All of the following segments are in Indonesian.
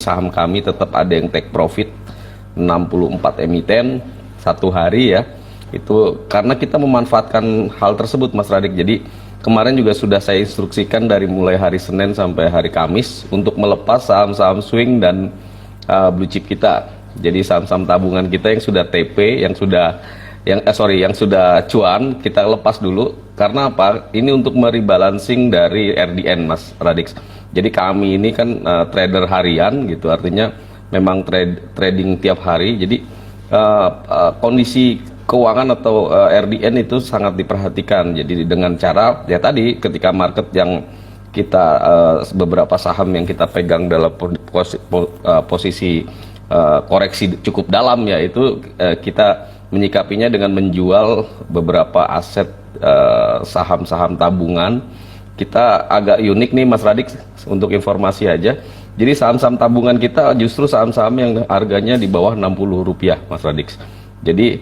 saham kami tetap ada yang take profit 64 emiten satu hari ya. Itu karena kita memanfaatkan hal tersebut Mas Radik. Jadi kemarin juga sudah saya instruksikan dari mulai hari Senin sampai hari Kamis untuk melepas saham-saham swing dan blue chip kita. Jadi saham-saham tabungan kita yang sudah TP, yang sudah cuan kita lepas dulu. Karena apa? Ini untuk merebalancing dari RDN Mas Radix. Jadi kami ini kan trader harian gitu, artinya memang trading tiap hari. Jadi kondisi keuangan atau RDN itu sangat diperhatikan. Jadi dengan cara ya tadi ketika market yang kita beberapa saham yang kita pegang dalam posisi koreksi cukup dalam ya, itu kita menyikapinya dengan menjual beberapa aset saham-saham tabungan. Kita agak unik nih Mas Radik, untuk informasi aja. Jadi saham-saham tabungan kita justru saham-saham yang harganya di bawah Rp60 Mas Radik. Jadi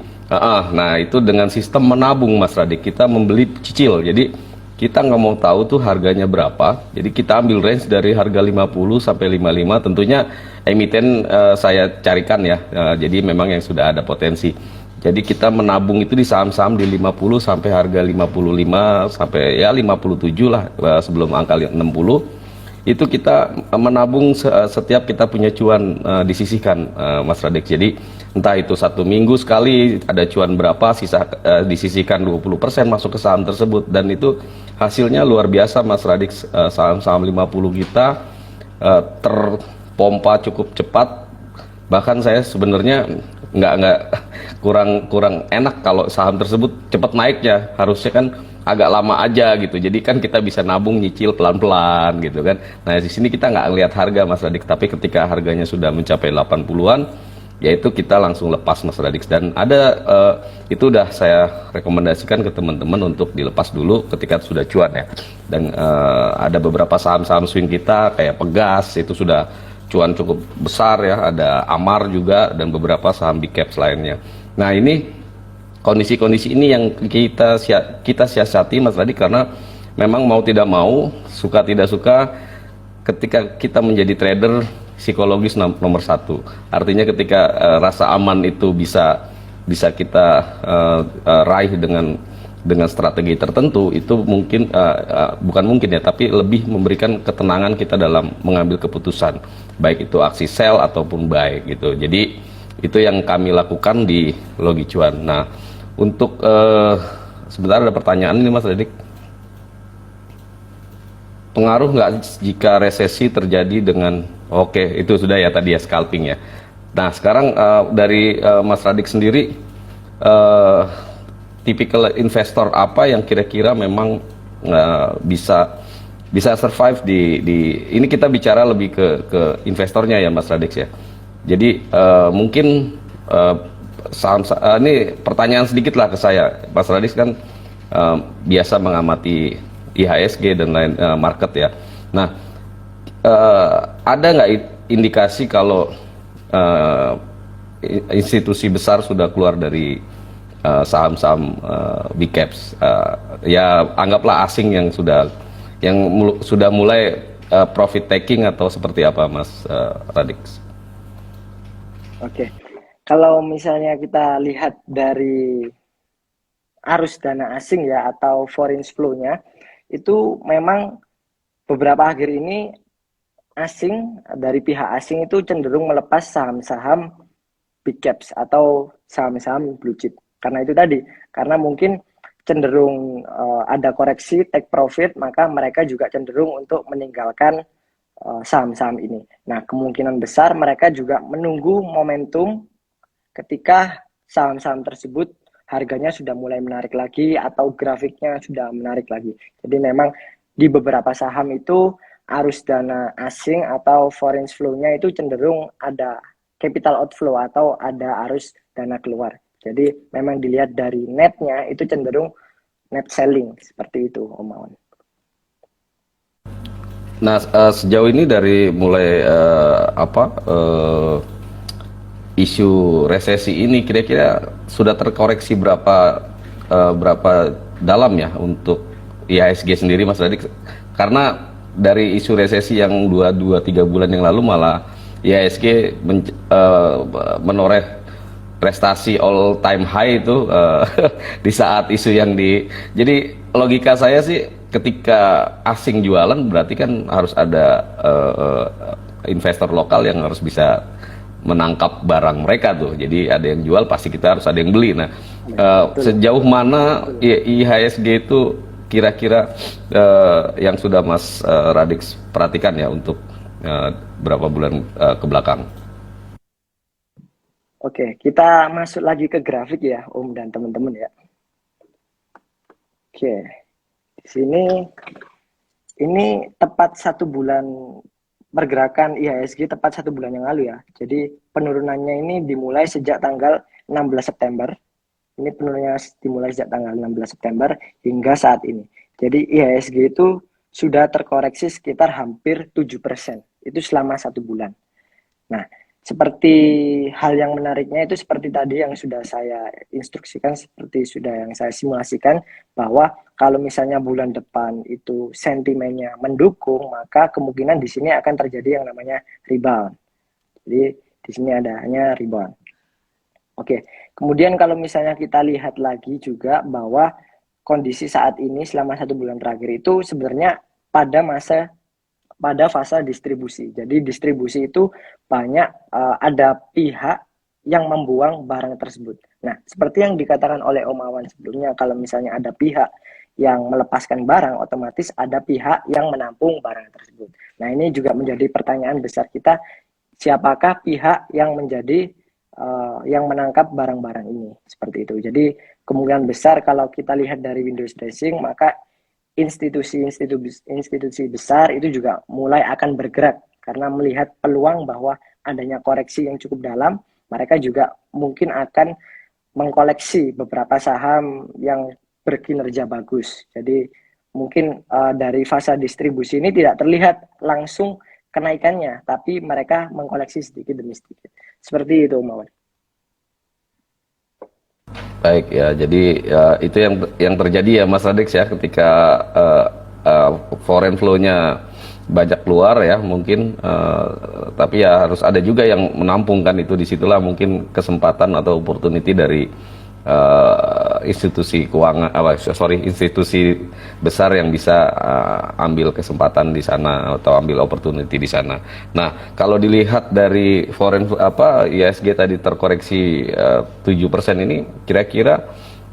nah itu dengan sistem menabung Mas Radik, kita membeli cicil. Jadi kita nggak mau tahu tuh harganya berapa. Jadi kita ambil range dari harga 50 sampai 55. Tentunya emiten saya carikan ya. Jadi memang yang sudah ada potensi. Jadi kita menabung itu di saham-saham di 50 sampai harga 55 sampai ya 57 lah sebelum angka 60. Itu kita menabung setiap kita punya cuan disisihkan Mas Radik. Jadi entah itu 1 minggu sekali ada cuan berapa, sisa disisihkan 20% masuk ke saham tersebut, dan itu hasilnya luar biasa Mas Radik. Saham-saham 50 kita terpompa cukup cepat. Bahkan saya sebenarnya nggak kurang enak kalau saham tersebut cepat naiknya, harusnya kan agak lama aja gitu. Jadi kan kita bisa nabung nyicil pelan-pelan gitu kan. Nah di sini kita nggak lihat harga Mas Radik, tapi ketika harganya sudah mencapai 80-an, yaitu kita langsung lepas Mas Radik. Dan ada itu udah saya rekomendasikan ke teman-teman untuk dilepas dulu ketika sudah cuan ya. Dan ada beberapa saham-saham swing kita kayak Pegas itu sudah cuan cukup besar ya, ada Amar juga dan beberapa saham big caps lainnya. Nah ini kondisi-kondisi ini yang kita siasati Mas Radik, karena memang mau tidak mau, suka tidak suka, ketika kita menjadi trader psikologis nomor satu. Artinya ketika rasa aman itu bisa kita raih dengan strategi tertentu, itu mungkin bukan mungkin ya, tapi lebih memberikan ketenangan kita dalam mengambil keputusan, baik itu aksi sell ataupun buy gitu. Jadi itu yang kami lakukan di Logi Cuan. Nah untuk sebentar ada pertanyaan ini Mas Radik. Pengaruh nggak jika resesi terjadi dengan itu sudah ya tadi ya, scalping ya. Nah sekarang dari Mas Radik sendiri, tipikal investor apa yang kira-kira memang bisa survive di ini, kita bicara lebih ke investornya ya Mas Radik ya. Jadi mungkin ini pertanyaan sedikit lah ke saya. Mas Radik kan biasa mengamati IHSG dan lain market ya. Nah ada nggak indikasi kalau institusi besar sudah keluar dari saham-saham big caps, ya anggaplah asing yang sudah mulai profit taking atau seperti apa Mas Radik? Oke, kalau misalnya kita lihat dari arus dana asing ya atau foreign flow-nya, itu memang beberapa akhir ini dari pihak asing itu cenderung melepas saham-saham big caps atau saham-saham blue chip. Karena itu tadi, karena mungkin cenderung ada koreksi take profit, maka mereka juga cenderung untuk meninggalkan saham-saham ini. Nah, kemungkinan besar mereka juga menunggu momentum ketika saham-saham tersebut harganya sudah mulai menarik lagi atau grafiknya sudah menarik lagi. Jadi memang di beberapa saham itu arus dana asing atau foreign flow-nya itu cenderung ada capital outflow atau ada arus dana keluar. Jadi memang dilihat dari netnya itu cenderung net selling, seperti itu Om Mawan. Nah sejauh ini dari mulai isu resesi ini kira-kira sudah terkoreksi berapa dalam ya untuk IHSG sendiri Mas Radik? Karena dari isu resesi yang 2-3 bulan yang lalu malah IHSG menoreh prestasi all time high itu di saat isu yang jadi logika saya sih ketika asing jualan berarti kan harus ada investor lokal yang harus bisa menangkap barang mereka tuh. Jadi ada yang jual pasti kita harus ada yang beli. Nah, sejauh mana IHSG itu kira-kira yang sudah Mas Radix perhatikan ya untuk berapa bulan ke belakang? Oke, kita masuk lagi ke grafik ya, Om dan teman-teman ya. Oke, di sini ini tepat 1 bulan pergerakan IHSG tepat 1 bulan yang lalu ya. Jadi penurunannya ini dimulai sejak tanggal 16 September. Ini penurunannya dimulai sejak tanggal 16 September hingga saat ini. Jadi IHSG itu sudah terkoreksi sekitar hampir 7%. Itu selama 1 bulan. Nah, seperti hal yang menariknya itu seperti tadi yang sudah saya instruksikan, seperti sudah yang saya simulasikan, bahwa kalau misalnya bulan depan itu sentimennya mendukung, maka kemungkinan di sini akan terjadi yang namanya rebound. Jadi di sini adanya rebound. Oke, kemudian kalau misalnya kita lihat lagi juga bahwa kondisi saat ini selama 1 bulan terakhir itu sebenarnya pada fase distribusi. Jadi distribusi itu banyak ada pihak yang membuang barang tersebut. Nah, seperti yang dikatakan oleh Om Awan sebelumnya, kalau misalnya ada pihak yang melepaskan barang, otomatis ada pihak yang menampung barang tersebut. Nah, ini juga menjadi pertanyaan besar kita, siapakah pihak yang menjadi yang menangkap barang-barang ini, seperti itu. Jadi kemungkinan besar kalau kita lihat dari Windows dressing, maka institusi besar itu juga mulai akan bergerak karena melihat peluang bahwa adanya koreksi yang cukup dalam, mereka juga mungkin akan mengkoleksi beberapa saham yang berkinerja bagus. Jadi mungkin dari fase distribusi ini tidak terlihat langsung kenaikannya, tapi mereka mengkoleksi sedikit demi sedikit. Seperti itu, Mawar. Baik ya, jadi itu yang terjadi ya Mas Radix ya ketika foreign flow-nya banyak keluar ya mungkin, tapi ya harus ada juga yang menampung kan, itu disitulah mungkin kesempatan atau opportunity dari institusi keuangan, institusi besar yang bisa ambil kesempatan di sana atau ambil opportunity di sana. Nah, kalau dilihat dari foreign ISG tadi terkoreksi 7% ini, kira-kira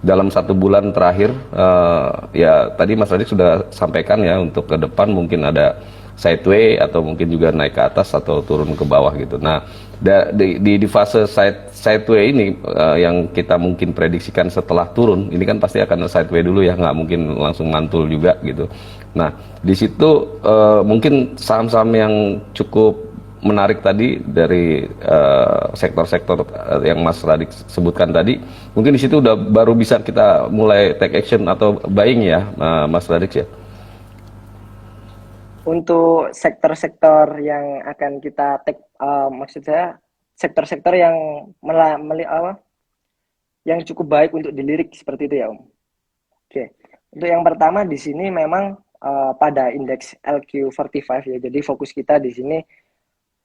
dalam 1 bulan terakhir, ya tadi Mas Radik sudah sampaikan ya, untuk ke depan mungkin ada sideway atau mungkin juga naik ke atas atau turun ke bawah gitu. Nah, di fase sideway ini yang kita mungkin prediksikan setelah turun, ini kan pasti akan sideway dulu ya, nggak mungkin langsung mantul juga gitu. Nah, di situ mungkin saham-saham yang cukup menarik tadi dari sektor-sektor yang Mas Radik sebutkan tadi, mungkin di situ udah baru bisa kita mulai take action atau buying ya, Mas Radik ya. Untuk sektor-sektor yang akan kita take, maksud saya sektor-sektor yang yang cukup baik untuk dilirik seperti itu ya, Om. Oke, untuk yang pertama di sini memang pada indeks LQ45 ya. Jadi fokus kita di sini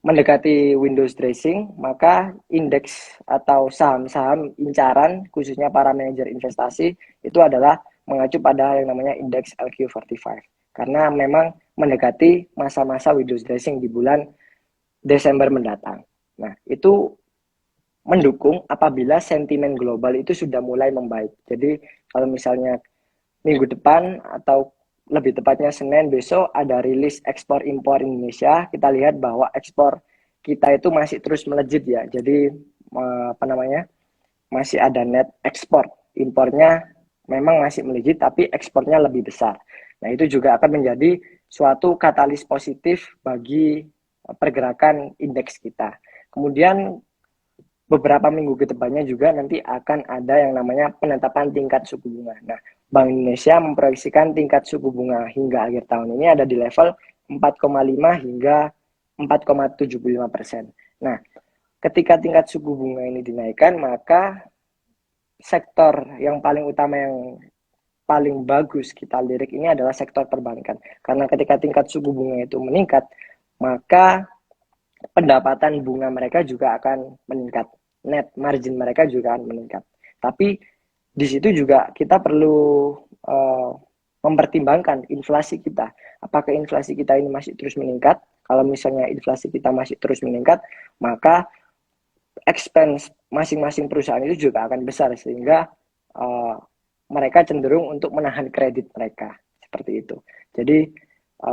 mendekati Windows dressing, maka indeks atau saham-saham incaran khususnya para manajer investasi itu adalah mengacu pada yang namanya indeks LQ45. Karena memang mendekati masa-masa Windows dressing di bulan Desember mendatang. Nah, itu mendukung apabila sentimen global itu sudah mulai membaik. Jadi kalau misalnya minggu depan atau lebih tepatnya Senin besok ada rilis ekspor impor Indonesia, kita lihat bahwa ekspor kita itu masih terus melejit ya. Jadi masih ada net ekspor. Impornya memang masih melejit tapi ekspornya lebih besar. Nah, itu juga akan menjadi suatu katalis positif bagi pergerakan indeks kita. Kemudian beberapa minggu ke depannya juga nanti akan ada yang namanya penetapan tingkat suku bunga. Nah, Bank Indonesia memproyeksikan tingkat suku bunga hingga akhir tahun ini ada di level 4,5 hingga 4,75%. Nah, ketika tingkat suku bunga ini dinaikkan, maka sektor yang paling utama yang paling bagus kita lirik ini adalah sektor perbankan. Karena ketika tingkat suku bunga itu meningkat, maka pendapatan bunga mereka juga akan meningkat, net margin mereka juga akan meningkat. Tapi di situ juga kita perlu mempertimbangkan inflasi kita. Apakah inflasi kita ini masih terus meningkat? Kalau misalnya inflasi kita masih terus meningkat, maka expense masing-masing perusahaan itu juga akan besar, sehingga mereka cenderung untuk menahan kredit mereka seperti itu. Jadi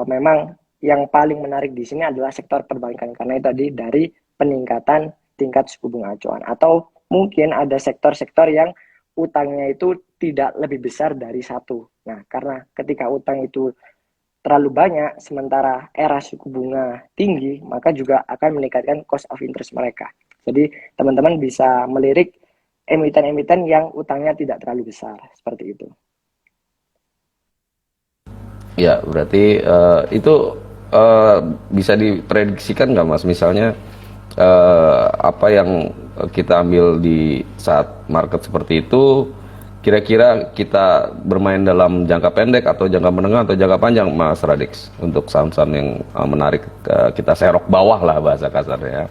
memang yang paling menarik di sini adalah sektor perbankan, karena itu tadi dari peningkatan tingkat suku bunga acuan, atau mungkin ada sektor-sektor yang utangnya itu tidak lebih besar dari satu. Nah, karena ketika utang itu terlalu banyak sementara era suku bunga tinggi, maka juga akan meningkatkan cost of interest mereka. Jadi teman-teman bisa melirik emiten-emiten yang utangnya tidak terlalu besar, seperti itu. Ya, berarti itu bisa diprediksikan nggak Mas? Misalnya apa yang kita ambil di saat market seperti itu, kira-kira kita bermain dalam jangka pendek atau jangka menengah atau jangka panjang, Mas Radix, untuk saham-saham yang menarik, kita serok bawah lah bahasa kasarnya.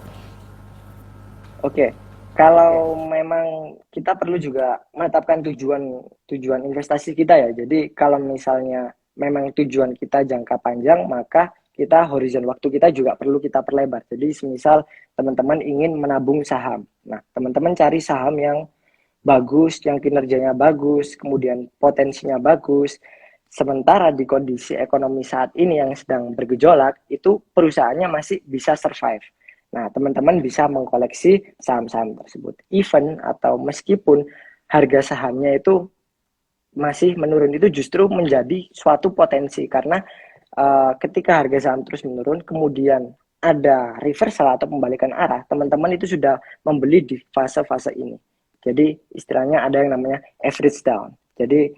Oke, kalau memang kita perlu juga menetapkan tujuan investasi kita ya. Jadi kalau misalnya memang tujuan kita jangka panjang, maka kita horizon waktu kita juga perlu kita perlebar. Jadi semisal teman-teman ingin menabung saham. Nah, teman-teman cari saham yang bagus, yang kinerjanya bagus, kemudian potensinya bagus. Sementara di kondisi ekonomi saat ini yang sedang bergejolak, itu perusahaannya masih bisa survive. Nah, teman-teman bisa mengkoleksi saham-saham tersebut. Even atau meskipun harga sahamnya itu masih menurun, itu justru menjadi suatu potensi, karena ketika harga saham terus menurun, kemudian ada reversal atau pembalikan arah, teman-teman itu sudah membeli di fase-fase ini. Jadi istilahnya ada yang namanya average down. Jadi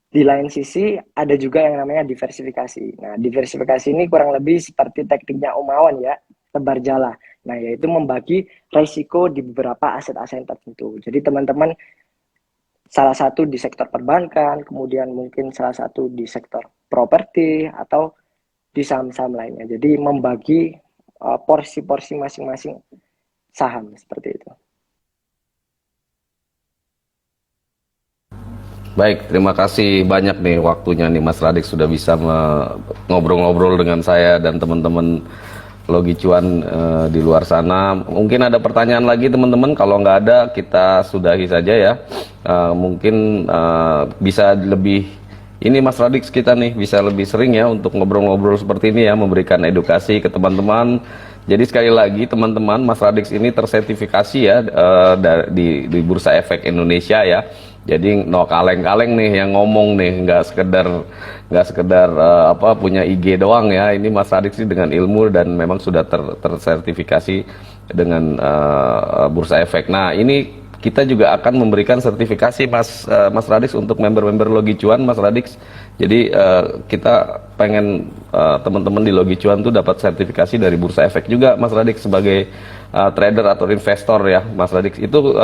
di lain sisi ada juga yang namanya diversifikasi. Nah, diversifikasi ini kurang lebih seperti tekniknya Om Awan ya, tebar jala. Nah, yaitu membagi risiko di beberapa aset-aset tertentu. Jadi teman-teman salah satu di sektor perbankan, kemudian mungkin salah satu di sektor properti atau di saham-saham lainnya. Jadi membagi porsi-porsi masing-masing saham seperti itu. Baik, terima kasih banyak nih waktunya nih Mas Radix, sudah bisa ngobrol-ngobrol dengan saya dan teman-teman Logi Cuan di luar sana. Mungkin ada pertanyaan lagi teman-teman, kalau nggak ada kita sudahi saja ya. Mungkin bisa lebih, ini Mas Radix kita nih bisa lebih sering ya untuk ngobrol-ngobrol seperti ini ya, memberikan edukasi ke teman-teman. Jadi sekali lagi teman-teman, Mas Radix ini tersertifikasi ya di Bursa Efek Indonesia ya. Jadi no kaleng-kaleng nih yang ngomong nih, nggak sekedar punya IG doang ya. Ini Mas Radix sih dengan ilmu dan memang sudah tersertifikasi dengan Bursa Efek. Nah, ini kita juga akan memberikan sertifikasi Mas Radix untuk member-member Logi Cuan, Mas Radix. Jadi kita pengen teman-teman di Logi Cuan tuh dapat sertifikasi dari Bursa Efek juga, Mas Radix, sebagai trader atau investor ya, Mas Radix. Itu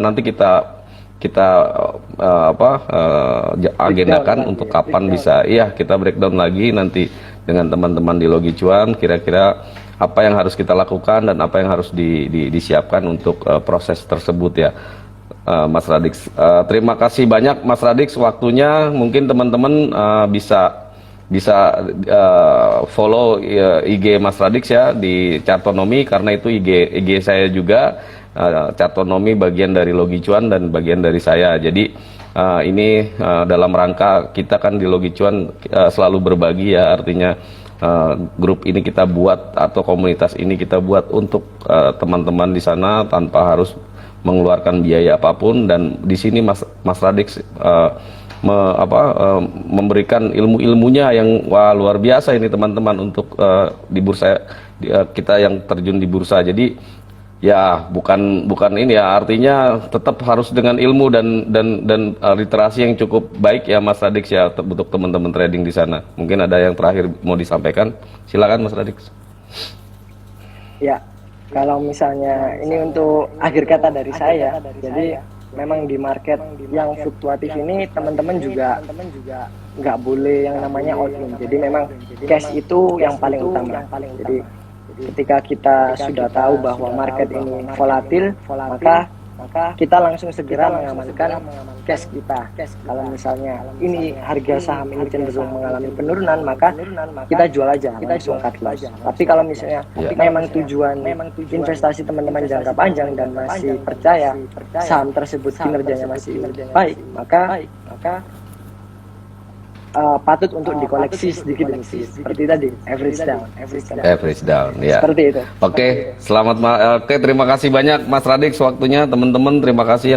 nanti kita agendakan untuk kapan bisa, iya kita breakdown lagi nanti dengan teman-teman di Logi Cuan, kira-kira apa yang harus kita lakukan dan apa yang harus disiapkan untuk proses tersebut ya, Mas Radix. Terima kasih banyak Mas Radix waktunya. Mungkin teman-teman bisa follow IG Mas Radix ya di Chartonomy, karena itu IG saya juga. Chartonomy bagian dari Logi Cuan dan bagian dari saya. Jadi ini dalam rangka kita kan di Logi Cuan selalu berbagi ya, artinya grup ini kita buat atau komunitas ini kita buat untuk teman-teman di sana tanpa harus mengeluarkan biaya apapun. Dan di sini Mas Radix memberikan ilmu-ilmunya yang luar biasa ini teman-teman untuk di bursa kita yang terjun di bursa. Jadi ya bukan ini ya, artinya tetap harus dengan ilmu dan literasi yang cukup baik ya Mas Radix ya untuk teman-teman trading di sana. Mungkin ada yang terakhir mau disampaikan, silakan Mas Radix. Ya, kalau misalnya ini untuk akhir kata dari saya, jadi memang di market yang fluktuatif ini teman-teman juga nggak boleh yang namanya all in. Jadi memang cash itu yang paling utama. Jadi ketika kita sudah tahu bahwa market ini volatil, maka kita langsung segera mengamankan cash kita. Kalau misalnya ini harga saham ini cenderung mengalami penurunan, maka kita jual aja, langsung cut loss. Tapi kalau misalnya memang tujuan investasi teman-teman jangka panjang dan masih percaya saham tersebut kinerjanya masih baik, maka patut untuk dikoleksi sedikit demi sedikit. Seperti tadi, average down. Ya. Seperti itu. Oke, terima kasih banyak Mas Radik waktunya, teman-teman terima kasih.